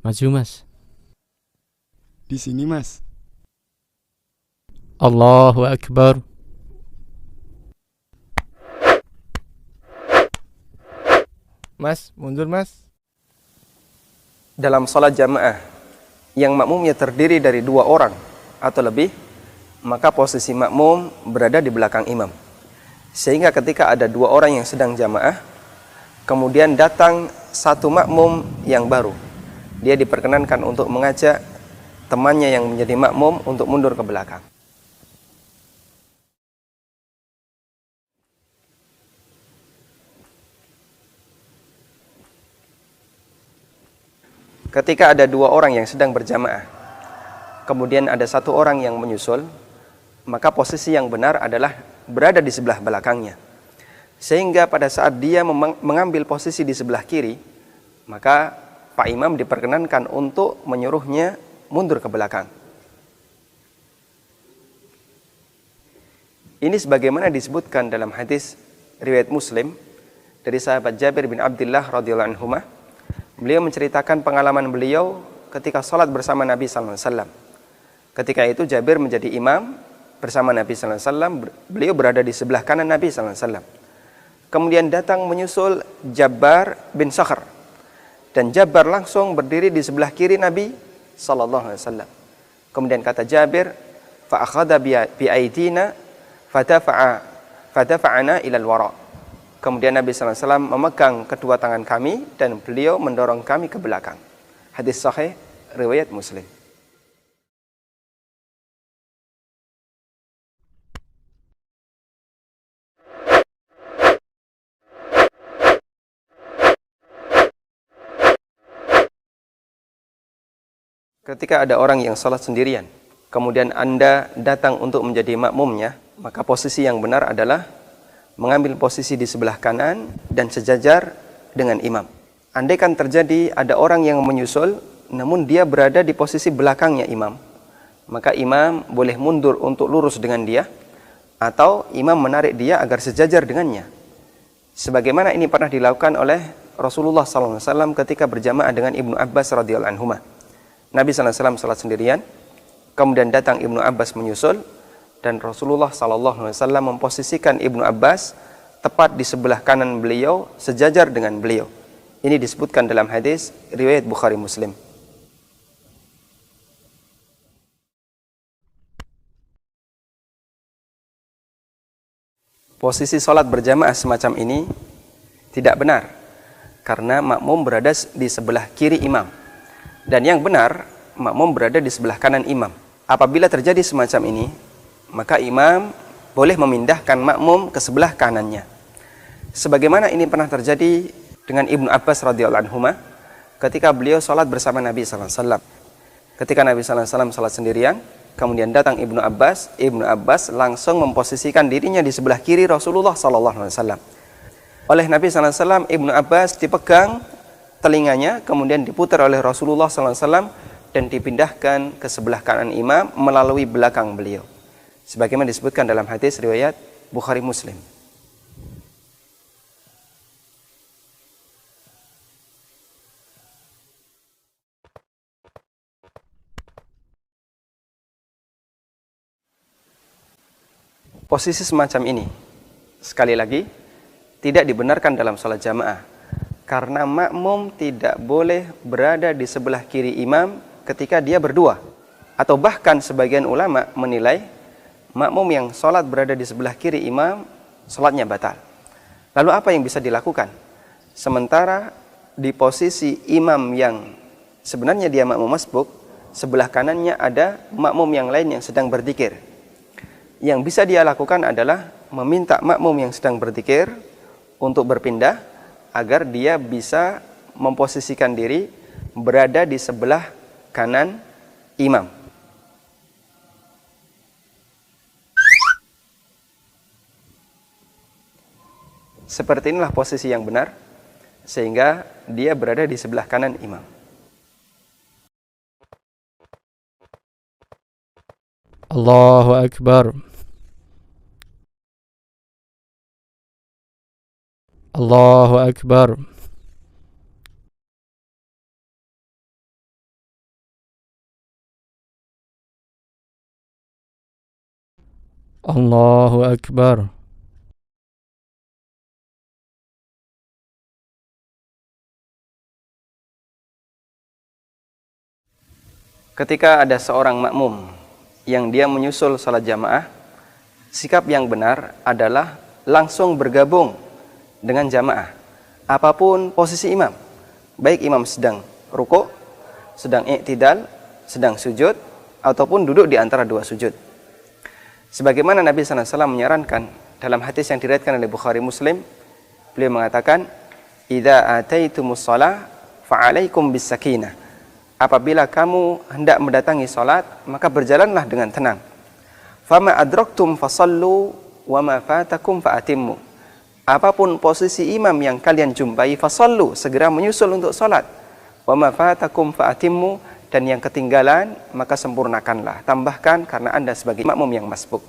Maju, Mas. Di sini, Mas. Allahu Akbar. Mas, mundur mas. Dalam salat jamaah yang makmumnya terdiri dari 2 orang atau lebih, maka posisi makmum berada di belakang imam. Sehingga ketika ada 2 orang yang sedang jamaah, kemudian datang satu makmum yang baru, dia diperkenankan untuk mengajak temannya yang menjadi makmum untuk mundur ke belakang. Ketika ada 2 orang yang sedang berjamaah, kemudian ada 1 orang yang menyusul, maka posisi yang benar adalah berada di sebelah belakangnya. Sehingga pada saat dia mengambil posisi di sebelah kiri, maka Pak Imam diperkenankan untuk menyuruhnya mundur ke belakang. Ini sebagaimana disebutkan dalam hadis riwayat Muslim dari sahabat Jabir bin Abdullah radhiyallahu anhuma. Beliau menceritakan pengalaman beliau ketika salat bersama Nabi sallallahu alaihi wasallam. Ketika itu Jabir menjadi imam bersama Nabi sallallahu alaihi wasallam, beliau berada di sebelah kanan Nabi sallallahu alaihi wasallam. Kemudian datang menyusul Jabbar bin Sakhr. Dan Jabbar langsung berdiri di sebelah kiri Nabi sallallahu alaihi wasallam. Kemudian kata Jabir, fa akhadha bi aidina fadafa'ana ila al-wara'. Kemudian Nabi sallallahu alaihi wasallam memegang kedua tangan kami dan beliau mendorong kami ke belakang. Hadis sahih riwayat Muslim. Ketika ada orang yang salat sendirian, kemudian Anda datang untuk menjadi makmumnya, maka posisi yang benar adalah mengambil posisi di sebelah kanan dan sejajar dengan imam. Andai kan terjadi ada orang yang menyusul, namun dia berada di posisi belakangnya imam, maka imam boleh mundur untuk lurus dengan dia, atau imam menarik dia agar sejajar dengannya. Sebagaimana ini pernah dilakukan oleh Rasulullah SAW ketika berjamaah dengan Ibnu Abbas radhiyallahu anhu. Nabi SAW salat sendirian, kemudian datang Ibnu Abbas menyusul, dan Rasulullah SAW memposisikan Ibnu Abbas tepat di sebelah kanan beliau, sejajar dengan beliau. Ini disebutkan dalam hadis riwayat Bukhari Muslim. Posisi salat berjamaah semacam ini tidak benar, karena makmum berada di sebelah kiri imam. Dan yang benar, makmum berada di sebelah kanan imam. Apabila terjadi semacam ini, maka imam boleh memindahkan makmum ke sebelah kanannya. Sebagaimana ini pernah terjadi dengan Ibnu Abbas radhiyallahu anhu ketika beliau salat bersama Nabi sallallahu alaihi wasallam. Ketika Nabi sallallahu alaihi wasallam salat sendirian, kemudian datang Ibnu Abbas langsung memposisikan dirinya di sebelah kiri Rasulullah sallallahu alaihi wasallam. Oleh Nabi sallallahu alaihi wasallam, Ibnu Abbas dipegang telinganya, kemudian diputar oleh Rasulullah sallallahu alaihi wasallam dan dipindahkan ke sebelah kanan imam melalui belakang beliau. Sebagaimana disebutkan dalam hadis riwayat Bukhari Muslim. Posisi semacam ini, sekali lagi, tidak dibenarkan dalam salat jamaah, karena makmum tidak boleh berada di sebelah kiri imam ketika dia berdua. Atau bahkan sebagian ulama menilai makmum yang sholat berada di sebelah kiri imam, sholatnya batal. Lalu apa yang bisa dilakukan? Sementara di posisi imam yang sebenarnya dia makmum masbuk, sebelah kanannya ada makmum yang lain yang sedang berzikir. Yang bisa dia lakukan adalah meminta makmum yang sedang berzikir untuk berpindah agar dia bisa memposisikan diri berada di sebelah kanan imam. Seperti inilah posisi yang benar, sehingga dia berada di sebelah kanan imam. Allahu Akbar. Allahu Akbar. Allahu Akbar. Ketika ada seorang makmum yang dia menyusul salat jamaah, sikap yang benar adalah langsung bergabung dengan jamaah. Apapun posisi imam, baik imam sedang rukuk, sedang i'tidal, sedang sujud, ataupun duduk di antara dua sujud. Sebagaimana Nabi SAW menyarankan dalam hadis yang diriwayatkan oleh Bukhari Muslim, beliau mengatakan, "Idza ataitumus shalah fa'alaikum bis sakinah." Apabila kamu hendak mendatangi salat, maka berjalanlah dengan tenang. Fama adraktum fasallu wa ma fatakum faatimmu. Apapun posisi imam yang kalian jumpai, fasallu, segera menyusul untuk salat. Wa ma fatakum faatimmu, dan yang ketinggalan maka sempurnakanlah, tambahkan karena Anda sebagai makmum yang masbuk.